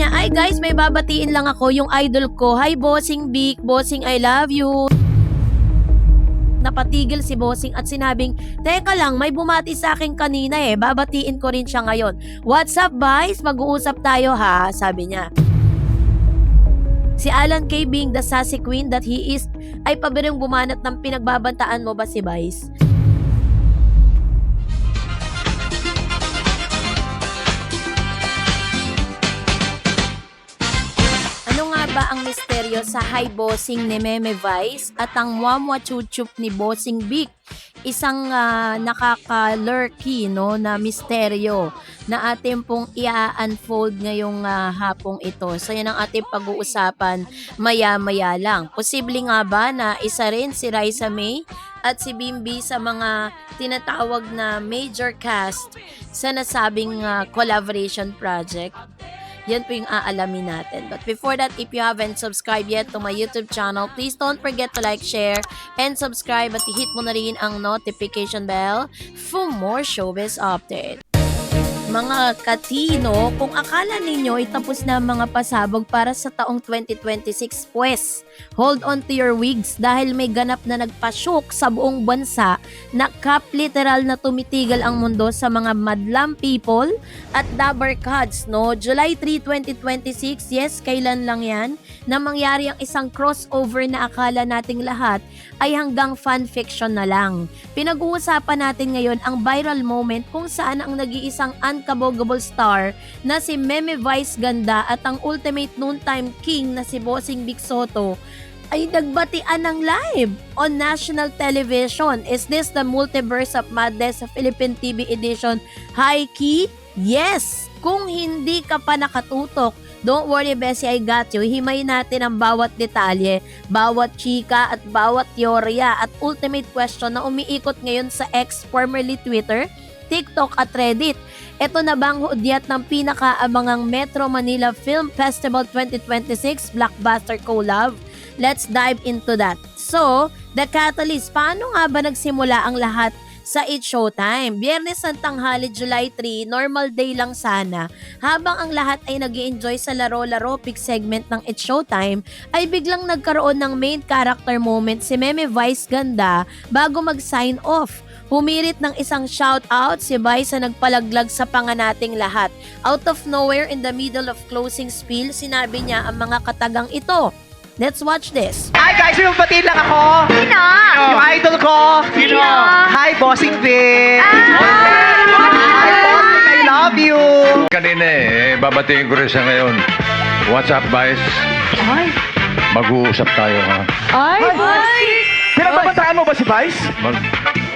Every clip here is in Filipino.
Sabi niya, "Ay guys, may babatiin lang ako, yung idol ko. Hi Bossing Vic, Bossing I love you." Napatigil si Bossing at sinabing, "Teka lang, may bumati sa akin kanina babatiin ko rin siya ngayon. What's up guys? Mag-uusap tayo ha," sabi niya. Si Alan Kay, being the sassy queen that he is, ay pabirong bumanat ng pinagbabantaan mo ba si Vice? Ano nga ba ang misteryo sa high bossing ni Meme Vice at ang muamwa chuchup ni Bossing Vic? Isang nakaka-lurky na misteryo na ating pong i-unfold ngayong hapong ito. So yan ang ating pag-uusapan maya-maya lang. Posible nga ba na isa rin si Raisa May at si Bimbi sa mga tinatawag na major cast sa nasabing collaboration project? Yan po yung aalamin natin. But before that, if you haven't subscribed yet to my YouTube channel, please don't forget to like, share, and subscribe at i-hit mo na rin ang notification bell for more showbiz update. Mga katino, kung akala ninyo ay tapos na mga pasabog para sa taong 2026, pues, hold on to your wigs dahil may ganap na nagpasyok sa buong bansa na literal na tumitigil ang mundo sa mga madlam people at dabber cards, July 3, 2026, yes, kailan lang yan, na mangyari ang isang crossover na akala nating lahat ay hanggang fanfiction na lang. Pinag-uusapan natin ngayon ang viral moment kung saan ang nag-iisang unkabogable star na si Meme Vice Ganda at ang ultimate noontime king na si Bossing Vic Soto ay nagbatian ng live on national television. Is this the Multiverse of Madness sa Philippine TV edition high key? Yes! Kung hindi ka pa nakatutok, don't worry, Bessie, I got you. Himay natin ang bawat detalye, bawat chika at bawat teorya at ultimate question na umiikot ngayon sa X, formerly Twitter, TikTok at Reddit. Ito na bang hudyat ng pinakaabangang Metro Manila Film Festival 2026 Blockbuster Collab? Let's dive into that. So, the catalyst, paano nga ba nagsimula ang lahat sa It's Showtime? Biyernes ng tanghali, July 3, normal day lang sana. Habang ang lahat ay nag-i-enjoy sa laro-laro pick segment ng It's Showtime, ay biglang nagkaroon ng main character moment si Meme Vice Ganda bago mag-sign off. Pumirit ng isang shout-out si Vice na nagpalaglag sa panganating lahat. Out of nowhere, in the middle of closing spiel, sinabi niya ang mga katagang ito. Let's watch this. Hi guys, may batiin lang ako. Sino? Yung idol ko. Sino? Hi, Bossing Vic. Hi, Bossing, I love you. Kanina babatiin ko rin siya ngayon. What's up, Vice? Ay. Mag-uusap tayo, ha? Ay, boy! Pinababataan mo ba si Vice?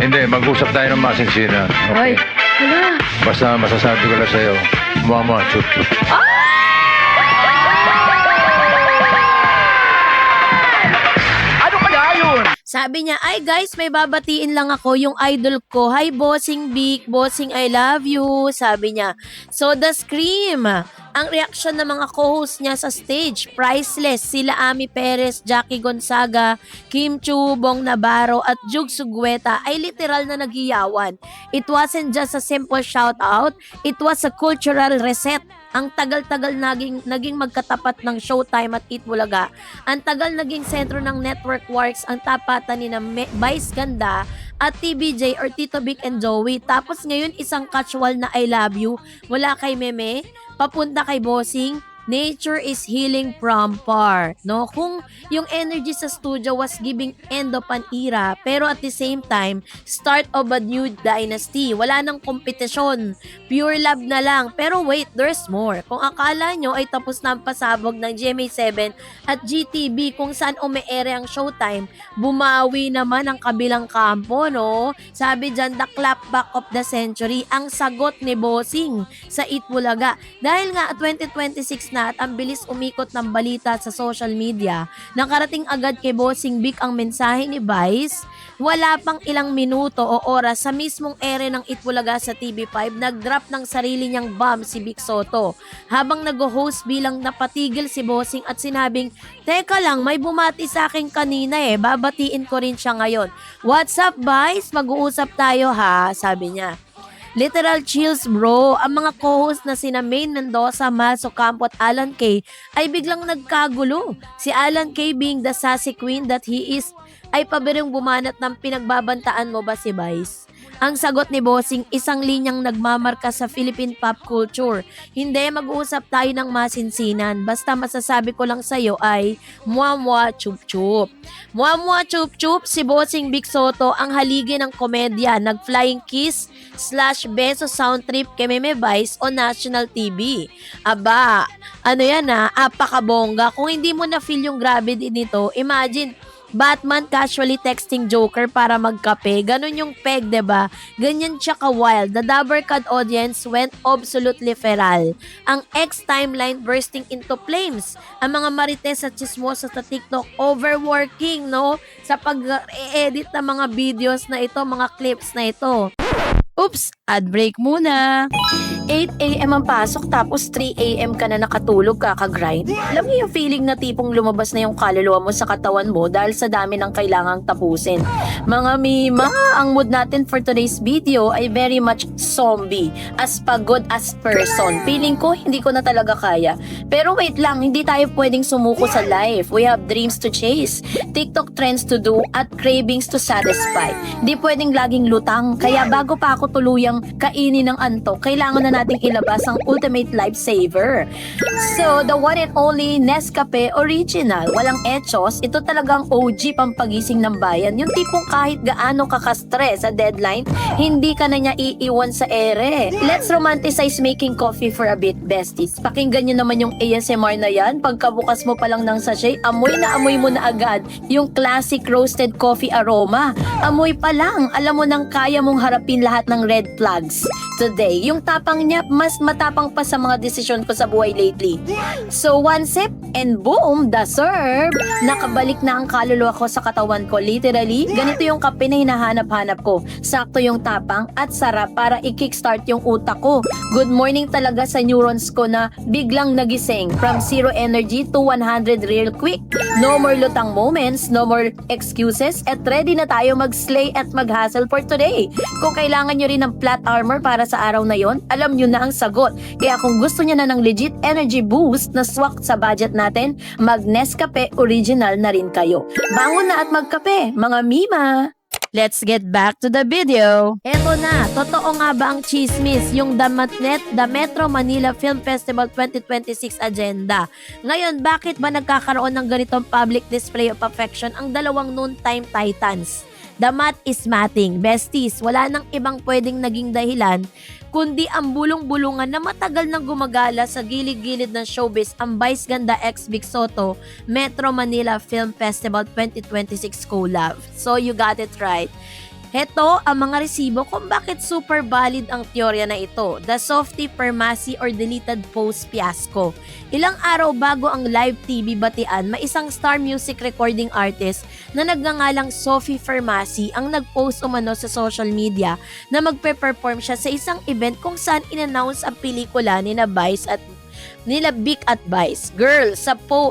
Hindi, mag-uusap tayo ng masinsina. Okay? Hala. Basta masasabi ko lang sa'yo, mama, chup. Ano kaya yun? Sabi niya, "Ay guys, may babatiin lang ako, yung idol ko. Hi Bossing Vic, Bossing I love you," sabi niya. So the scream, ang reaksyon ng mga co-host niya sa stage, priceless. Sila Ami Perez, Jackie Gonzaga, Kim Chu, Bong Navarro at Jug Sugueta ay literal na nagiyawan. It wasn't just a simple shout out, it was a cultural reset. Ang tagal-tagal naging magkatapat ng Showtime at Eat Bulaga. Ang tagal naging sentro ng network works ang tapatan ni Vice Ganda at TBJ or Tito Vic and Joey. Tapos ngayon isang casual na I love you mula kay Meme papunta kay Bossing. Nature is healing from far. Kung yung energy sa studio was giving end of an era, pero at the same time, start of a new dynasty. Wala nang kompetisyon. Pure love na lang. Pero wait, there's more. Kung akala nyo ay tapos na ang pasabog ng GMA7 at GTV kung saan ume-ere ang Showtime, bumawi naman ang kabilang kampo, Sabi dyan, the clapback of the century, ang sagot ni Bossing sa Eat Bulaga. Dahil nga at 2026 na at ang bilis umikot ng balita sa social media, nakarating agad kay Bossing Vic ang mensahe ni Vice. Wala pang ilang minuto o oras sa mismong ere ng Itbulaga sa TV5, nag-drop ng sarili niyang bomb si Vic Soto. Habang nag-host bilang napatigil si Bossing at sinabing, "Teka lang, may bumati sa akin kanina babatiin ko rin siya ngayon. What's up, Vice? Mag-uusap tayo ha," sabi niya. Literal chills bro. Ang mga co-host na sina Maine Mendoza, Maso Campo at Alan Kay ay biglang nagkagulo. Si Alan Kay being the sassy queen that he is ay pabirong bumanat ng pinagbabantaan mo ba si Vice? Ang sagot ni Bossing, isang linyang nagmamarka sa Philippine pop culture. Hindi, mag-uusap tayo ng masinsinan. Basta masasabi ko lang sa'yo ay muamua chup chup. Muamua chup chup, si Bossing Big Soto ang haligi ng komedya, nag-flying kiss / beso sound trip kay Meme Vice o National TV. Aba, ano yan apakabongga. Kung hindi mo na feel yung gravity nito, imagine, Batman casually texting Joker para magkape. Ganun yung peg, 'di ba? Ganyan siya ka-wild. The Dabbercad audience went absolutely feral. Ang X-timeline bursting into flames. Ang mga marites at chismosa sa TikTok overworking, no? Sa pag-edit ng mga videos na ito, mga clips na ito. Oops, ad break muna. 8 a.m. ang pasok tapos 3 a.m. ka na nakatulog kakagrind. Alam niyo yung feeling na tipong lumabas na yung kaluluwa mo sa katawan mo dahil sa dami ng kailangang tapusin. Mga mima, ang mood natin for today's video ay very much zombie. As pagod as person. Feeling ko hindi ko na talaga kaya. Pero wait lang, hindi tayo pwedeng sumuko sa life. We have dreams to chase, TikTok trends to do, at cravings to satisfy. Hindi pwedeng laging lutang. Kaya bago pa ako tuluyang kainin ng antok, kailangan na nating ilabas ang ultimate lifesaver. So, the one and only Nescafe Original. Walang etchos, ito talagang OG pampagising ng bayan. Yung tipong kahit gaano ka-stress sa deadline, hindi ka na niya iiwan sa ere. Let's romanticize making coffee for a bit, besties. Pakinggan nyo naman yung ASMR na yan. Pagkabukas mo pa lang ng sachet, amoy na amoy mo na agad yung classic roasted coffee aroma. Amoy pa lang, alam mo nang kaya mong harapin lahat ng red flags. Today, yung tapang niya, mas matapang pa sa mga desisyon ko sa buhay lately. So, one sip, and boom, the serve! Nakabalik na ang kaluluwa ko sa katawan ko. Literally, ganito yung kape na hinahanap-hanap ko. Sakto yung tapang at sarap para i-kickstart yung utak ko. Good morning talaga sa neurons ko na biglang nagising. From zero energy to 100 real quick. No more lutang moments, no more excuses, at ready na tayo mag-slay at mag-hustle for today. Kung kailangan nyo rin ng flat armor para sa araw na yon, alam nyo na ang sagot. Kaya kung gusto nyo na ng legit energy boost na swak sa budget natin, mag-Nescafe Original na rin kayo. Bangon na at magkape, mga mima! Let's get back to the video. Eto na, totoo nga ba ang chismis, yung The Metro Manila Film Festival 2026 agenda? Ngayon, bakit ba nagkakaroon ng ganitong public display of affection ang dalawang noontime titans? The mat is matting. Besties, wala nang ibang pwedeng naging dahilan kundi ang bulong-bulungan na matagal nang gumagala sa gilid-gilid ng showbiz ang Vice Ganda X Big Soto Metro Manila Film Festival 2026 collab. So you got it right. Heto ang mga resibo kung bakit super valid ang teorya na ito. The Softy Permasi or Deleted Post Fiasco. Ilang araw bago ang live TV batian, may isang star music recording artist na nagngangalang Sophie Permasi ang nag-post umano sa social media na magpe-perform siya sa isang event kung saan in-announce ang pelikula ni Vice at nila Vic at Vice. Girl,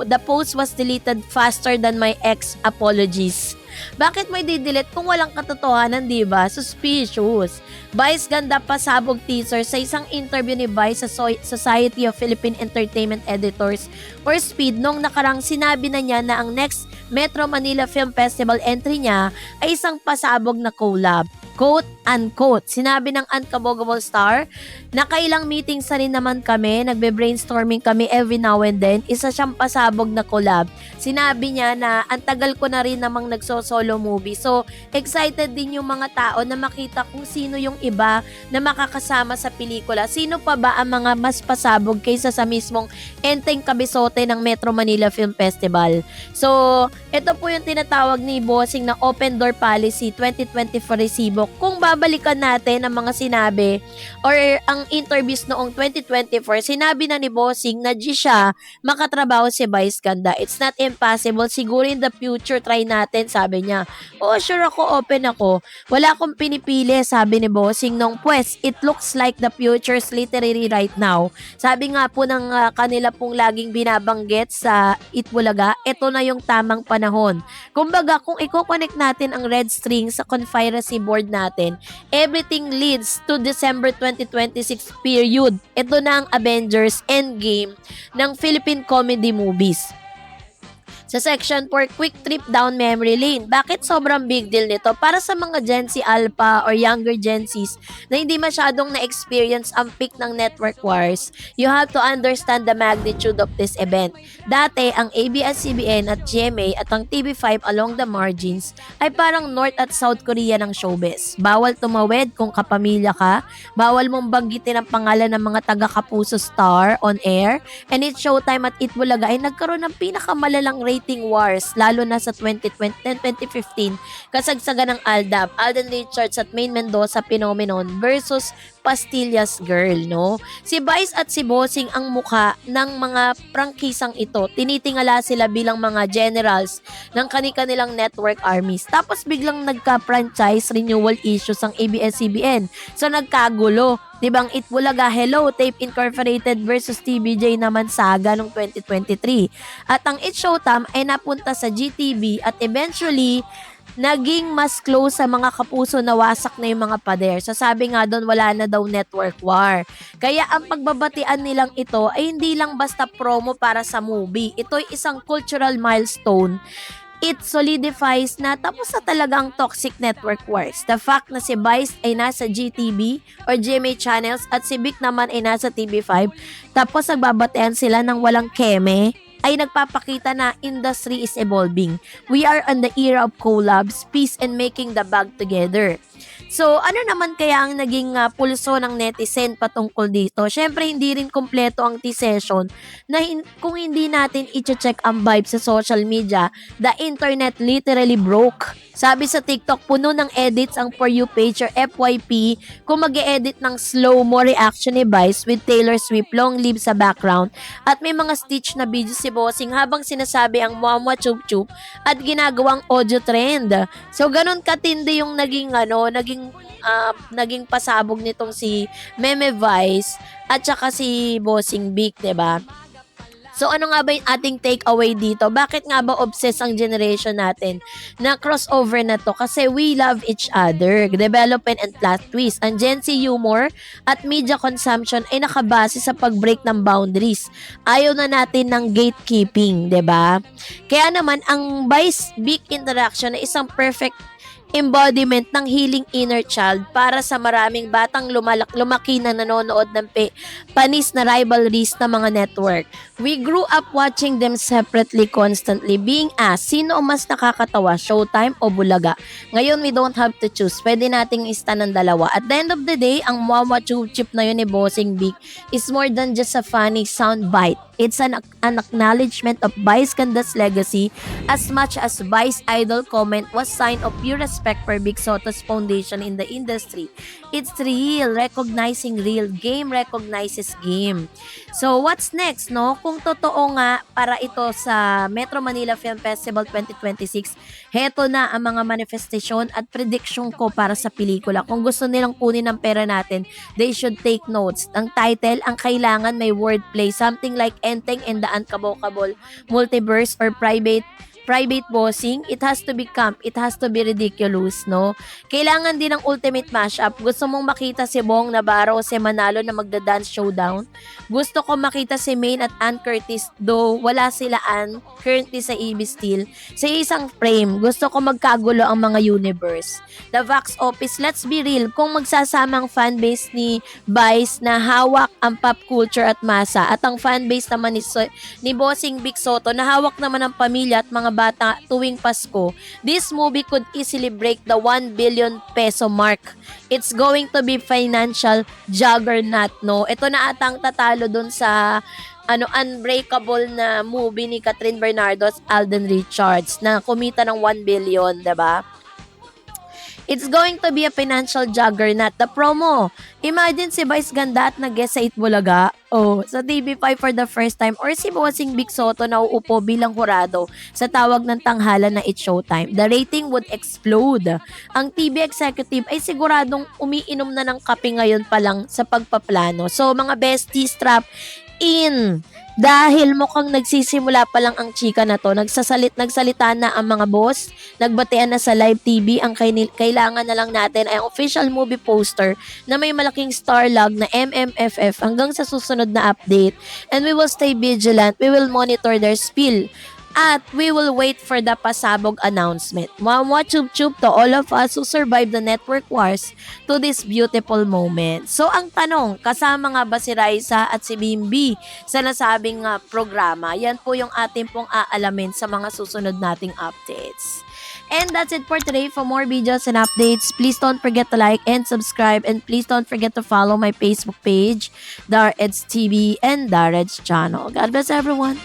the post was deleted faster than my ex apologies. Bakit may didelete kung walang katotohanan, diba? Suspicious. Vice Ganda pasabog teaser sa isang interview ni Vice sa Society of Philippine Entertainment Editors or SPEED noong nakarang sinabi na niya na ang next Metro Manila Film Festival entry niya ay isang pasabog na collab. Quote unquote, sinabi ng Unkabogable Star, nakailang meetings na rin naman kami, nagbe-brainstorming kami every now and then, isa siyang pasabog na collab. Sinabi niya na ang tagal ko na rin namang nagso-solo movie, so excited din yung mga tao na makita kung sino yung iba na makakasama sa pelikula. Sino pa ba ang mga mas pasabog kaysa sa mismong enteng kabisote ng Metro Manila Film Festival? So, ito po yung tinatawag ni Bossing na Open Door Policy 2024 resibo. Kung babalikan natin ang mga sinabi or ang interviews noong 2024, sinabi na ni Bossing na di siya makatrabaho si Vice Ganda. It's not impossible. Siguro in the future, try natin, sabi niya. Oh, sure ako, open ako. Wala akong pinipili, sabi ni Bossing nung, pues, it looks like the future's literally right now. Sabi nga po ng kanila pong laging binabanggit sa Itbulaga, ito na yung tamang panahon. Kumbaga, kung i-connect natin ang red string sa conspiracy board natin, everything leads to December 2026 period. Ito na ang Avengers Endgame ng Philippine comedy movies. Sa section 4, quick trip down memory lane. Bakit sobrang big deal nito? Para sa mga Gen Z Alpha or younger Gen Zs na hindi masyadong na-experience ang peak ng network wars, you have to understand the magnitude of this event. Dati, ang ABS-CBN at GMA at ang TV5 along the margins ay parang North at South Korea ng showbiz. Bawal tumawid kung kapamilya ka, bawal mong banggitin ang pangalan ng mga taga-kapuso star on air, and it's Showtime at Itbulaga ay nagkaroon ng pinakamalalang rating wars, lalo na sa 2020 and 2015, kasagsagan ng Aldab, Alden Richards at Maine Mendoza Phenomenon versus Pastillas Girl, no? Si Vice at si Bossing ang muka ng mga prangkisang ito. Tinitingala sila bilang mga generals ng kanilang network armies. Tapos biglang nagka-franchise renewal issues ang ABS-CBN. So nagkagulo. Dibang Itbulaga, Hello, Tape Incorporated versus TVJ naman saga noong 2023. At ang It's Showtime ay napunta sa GTV at eventually naging mas close sa mga kapuso na wasak na yung mga pader. So sabi nga doon, wala na daw network war. Kaya ang pagbabatian nilang ito ay hindi lang basta promo para sa movie. Ito ay isang cultural milestone. It solidifies na tapos na talaga ang toxic network wars. The fact na si Vice ay nasa GTV or GMA channels at si Vic naman ay nasa TV5, tapos nagbabatean sila ng walang keme, ay nagpapakita na industry is evolving. We are on the era of collabs, peace, and making the bag together. So, ano naman kaya ang naging pulso ng netizen patungkol dito? Syempre, hindi rin kompleto ang T-session na kung hindi natin i-check ang vibe sa social media, the internet literally broke. Sabi sa TikTok, puno ng edits ang For You page or FYP kung mag-e-edit ng slow-mo reaction ni Vice with Taylor Swift long live sa background at may mga stitch na video si Bossing habang sinasabi ang Mwamwa Chup Chup at ginagawang audio trend. So, ganun katindi yung naging pasabog nitong si Meme Vice at saka si Bossing Vic, 'di ba? So ano nga ba yung ating takeaway dito? Bakit nga ba obsessed ang generation natin na crossover na to? Kasi we love each other. Development and plot twist. Ang Gen Z humor at media consumption ay nakabase sa pag-break ng boundaries. Ayaw na natin ng gatekeeping, 'di ba? Kaya naman ang Vice Big interaction ay isang perfect embodiment ng healing inner child para sa maraming batang lumaki na nanonood ng panis na rivalries ng mga network. We grew up watching them separately constantly, being asked, sino ang mas nakakatawa, Showtime o Bulaga? Ngayon, we don't have to choose. Pwede nating ista ng dalawa. At the end of the day, ang Mwamwa Chup Chup na yun ni Bossing Big is more than just a funny soundbite. It's an acknowledgement of Vice Ganda's legacy as much as Vice Idol comment was sign of pure respect for Big Soto's foundation in the industry. It's real, recognizing real, game recognizes game. So what's next, no? Kung totoo nga para ito sa Metro Manila Film Festival 2026, heto na ang mga manifestation at prediction ko para sa pelikula. Kung gusto nilang kunin ang pera natin, they should take notes. Ang title, ang kailangan may wordplay, something like Enteng and the Unkabokable Multiverse or Private Bossing. It has to be camp, it has to be ridiculous, no? Kailangan din ng ultimate mashup. Gusto mong makita si Bong Navarro o si Manalo na magda-dance showdown? Gusto ko makita si Maine at Ann Curtis, though wala sila Ann currently sa EB Steel. Sa isang frame, gusto ko magkagulo ang mga universe. The Vox Office, let's be real, kung magsasama ang fanbase ni Vice na hawak ang pop culture at masa at ang fanbase naman ni Bossing Big Soto na hawak naman ang pamilya at mga bata tuwing Pasko, this movie could easily break the 1 billion peso mark. It's going to be financial juggernaut, no? Ito na atang tatalo dun sa Unbreakable na movie ni Catherine Bernardo at Alden Richards na kumita ng 1 billion, 'di ba? It's going to be a financial juggernaut. The promo. Imagine si Vice Ganda at nag-guest sa Itbulaga sa TV5 for the first time or si Bossing Big Soto na uupo bilang hurado sa tawag ng tanghalan na It's Showtime. The rating would explode. Ang TV executive ay siguradong umiinom na ng kape ngayon pa lang sa pagpaplano. So mga besties, strap in. Dahil mukhang nagsisimula pa lang ang chika na to, nagsalita na ang mga boss, nagbatean na sa live TV, ang kailangan na lang natin ay ang official movie poster na may malaking star log na MMFF hanggang sa susunod na update. And we will stay vigilant, we will monitor their spill. At we will wait for the pasabog announcement. Mwah chup chup to all of us who survived the network wars to this beautiful moment. So ang tanong, kasama nga ba si Raisa at si Bimbi sa nasabing programa? Yan po yung ating pong aalamin sa mga susunod nating updates. And that's it for today. For more videos and updates, please don't forget to like and subscribe. And please don't forget to follow my Facebook page, Dareds TV and Dareds channel. God bless everyone.